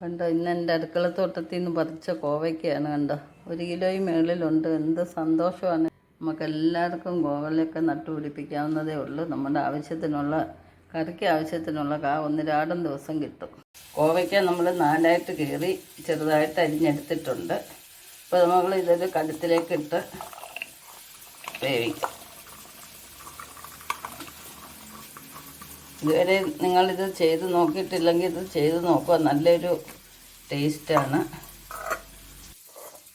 കണ്ടോ, ഇന്ന് എൻ്റെ അടുക്കളത്തോട്ടത്തിൽ നിന്ന് പറിച്ച കോവയ്ക്കയാണ്. കണ്ടോ, 1 കിലോയും മുകളിലുണ്ട്. എന്ത് സന്തോഷമാണ്. നമുക്കെല്ലാവർക്കും കോവലൊക്കെ നട്ടുപിടിപ്പിക്കാവുന്നതേ ഉള്ളൂ. നമ്മുടെ ആവശ്യത്തിനുള്ള കറിക്ക് ആവശ്യത്തിനുള്ള ഒന്നിരാടം ദിവസം കിട്ടും. കോവയ്ക്ക നമ്മൾ 4ആയിട്ട് കീറി ചെറുതായിട്ട് അരിഞ്ഞെടുത്തിട്ടുണ്ട്. അപ്പോൾ നമ്മൾ ഇതൊരു കടുത്തിലേക്ക് ഇട്ട് വേവിക്കാം. ഇതുവരെ നിങ്ങളിത് ചെയ്ത് നോക്കിയിട്ടില്ലെങ്കിൽ ഇത് ചെയ്ത് നോക്കുക, നല്ലൊരു ടേസ്റ്റാണ്.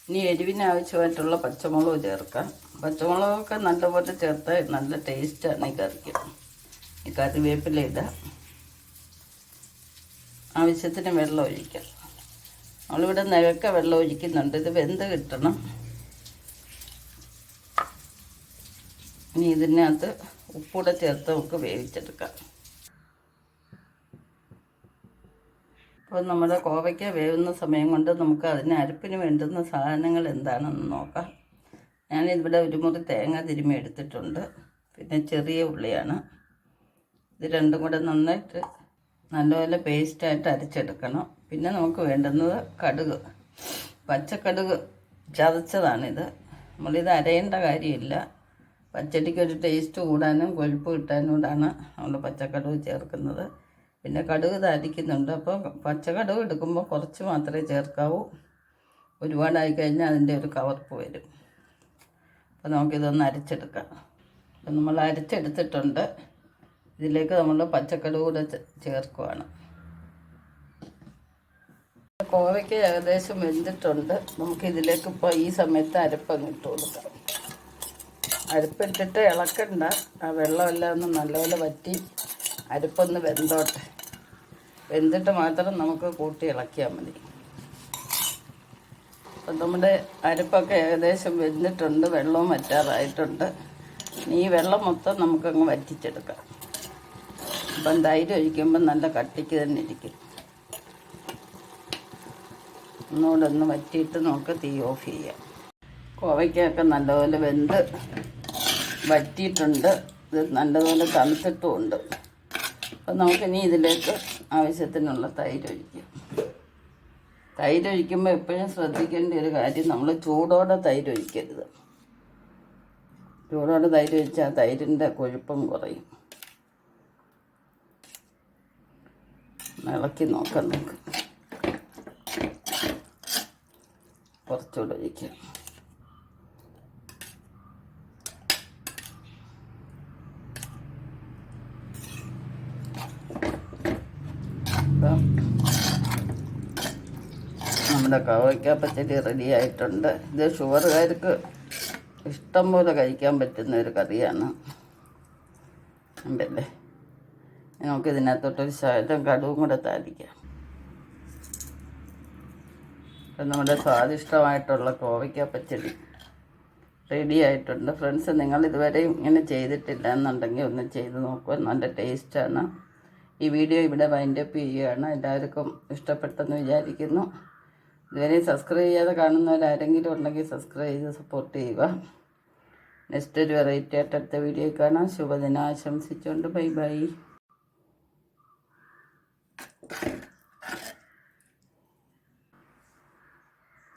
ഇനി എരിവിന് ആവശ്യമായിട്ടുള്ള പച്ചമുളക് ചേർക്കാം. പച്ചമുളകൊക്കെ നല്ലപോലെ ചേർത്താൽ നല്ല ടേസ്റ്റാണ് ഈ കറിക്ക്. ഈ കറിവേപ്പില ഇടാം. ആവശ്യത്തിന് വെള്ളം ഒഴിക്കാം. നമ്മളിവിടെ നിഴക്ക വെള്ളം ഒഴിക്കുന്നുണ്ട്. ഇത് വെന്ത് കിട്ടണം. ഇനി ഇതിനകത്ത് ഉപ്പൂടെ ചേർത്ത് നമുക്ക് വേവിച്ചെടുക്കാം. അപ്പോൾ നമ്മുടെ കോവയ്ക്ക വേവുന്ന സമയം കൊണ്ട് നമുക്ക് അതിന് അരപ്പിന് വേണ്ടുന്ന സാധനങ്ങൾ എന്താണെന്ന് നോക്കാം. ഞാനിവിടെ 1 മുറി തേങ്ങ തിരുമ്മി എടുത്തിട്ടുണ്ട്. പിന്നെ ചെറിയ ഉള്ളിയാണ്. ഇത് രണ്ടും കൂടെ നന്നായിട്ട് നല്ലപോലെ പേസ്റ്റായിട്ട് അരച്ചെടുക്കണം. പിന്നെ നമുക്ക് വേണ്ടുന്നത് കടുക്, പച്ചക്കടുക് ചതച്ചതാണിത്. നമ്മളിത് അരയേണ്ട കാര്യമില്ല. പച്ചടിക്കൊരു ടേസ്റ്റ് കൂടാനും കൊഴുപ്പ് കിട്ടാനും കൂടാണ് നമ്മൾ പച്ചക്കടുക് ചേർക്കുന്നത്. പിന്നെ കടുക് താളിക്കുന്നുണ്ട്. അപ്പോൾ പച്ചക്കടുക് എടുക്കുമ്പോൾ കുറച്ച് മാത്രമേ ചേർക്കാവൂ. ഒരുപാടായി കഴിഞ്ഞാൽ അതിൻ്റെ ഒരു കവർപ്പ് വരും. അപ്പോൾ നമുക്കിതൊന്ന് അരച്ചെടുക്കാം. അപ്പം നമ്മൾ അരച്ചെടുത്തിട്ടുണ്ട്. ഇതിലേക്ക് നമ്മൾ പച്ചക്കടുക് കൂടെ ചേർക്കുവാണ്. കോവയ്ക്ക് ഏകദേശം വെന്തിട്ടുണ്ട്. നമുക്കിതിലേക്ക് ഇപ്പോൾ ഈ സമയത്ത് അരപ്പങ്ങ് ഇട്ട് കൊടുക്കാം. അരപ്പിട്ടിട്ട് ഇളക്കണ്ട. ആ വെള്ളമെല്ലാം ഒന്ന് നല്ലപോലെ വറ്റി അരപ്പൊന്ന് വെന്തോട്ടെ. വെന്തിട്ട് മാത്രം നമുക്ക് കൂട്ടി ഇളക്കിയാൽ മതി. അപ്പം നമ്മുടെ അരപ്പൊക്കെ ഏകദേശം വെന്തിട്ടുണ്ട്. വെള്ളവും വറ്റാറായിട്ടുണ്ട്. ഈ വെള്ളം മൊത്തം നമുക്കങ്ങ് വറ്റിച്ചെടുക്കാം. അപ്പം തൈര് ഒഴിക്കുമ്പോൾ നല്ല കട്ടിക്ക് തന്നെ ഇരിക്കും. ഒന്നുകൂടെ ഒന്ന് വറ്റിയിട്ട് നമുക്ക് തീ ഓഫ് ചെയ്യാം. കോവയ്ക്കൊക്കെ നല്ലപോലെ വെന്ത് വറ്റിയിട്ടുണ്ട്. ഇത് നല്ലപോലെ തണുത്തിട്ടുമുണ്ട്. അപ്പം നമുക്കിനി ഇതിലേക്ക് ആവശ്യത്തിനുള്ള തൈര് ഒഴിക്കാം. തൈര് ഒഴിക്കുമ്പോൾ എപ്പോഴും ശ്രദ്ധിക്കേണ്ട ഒരു കാര്യം, നമ്മൾ ചൂടോടെ തൈര് ഒഴിക്കരുത്. ചൂടോടെ തൈര് ഒഴിച്ചാൽ തൈരിൻ്റെ കൊഴുപ്പം കുറയും. ഇളക്കി നോക്കാം. നമുക്ക് കുറച്ചുകൂടെ ഒഴിക്കാം. നമ്മുടെ കോവയ്ക്ക പച്ചടി റെഡി ആയിട്ടുണ്ട്. ഇത് ഷുഗറുകാർക്ക് ഇഷ്ടം പോലെ കഴിക്കാൻ പറ്റുന്ന ഒരു കറിയാണ്. ഉണ്ടല്ലേ? നമുക്കിതിനകത്തോട്ടൊരു ശകലം കടുവും കൂടെ താളിക്കാം. അപ്പം നമ്മുടെ സ്വാദിഷ്ടമായിട്ടുള്ള കോവയ്ക്ക പച്ചടി റെഡി ആയിട്ടുണ്ട്. ഫ്രണ്ട്സ്, നിങ്ങൾ ഇതുവരെ ഇങ്ങനെ ചെയ്തിട്ടില്ല എന്നുണ്ടെങ്കിൽ ഒന്ന് ചെയ്ത് നോക്കുക. നല്ല ടേസ്റ്റാണ്. ഈ വീഡിയോ ഇവിടെ വൈൻഡപ്പ് ചെയ്യുകയാണ്. എല്ലാവർക്കും ഇഷ്ടപ്പെട്ടെന്ന് വിചാരിക്കുന്നു. ഇതുവരെ സബ്സ്ക്രൈബ് ചെയ്യാതെ കാണുന്നവരാരെങ്കിലും ഉണ്ടെങ്കിൽ സബ്സ്ക്രൈബ് ചെയ്ത് സപ്പോർട്ട് ചെയ്യുക. നെക്സ്റ്റ് ഒരു വെറൈറ്റി ആയിട്ട് അടുത്ത വീഡിയോ കാണാം. ശുഭദിനം ആശംസിച്ചുകൊണ്ട് ബൈ ബൈ.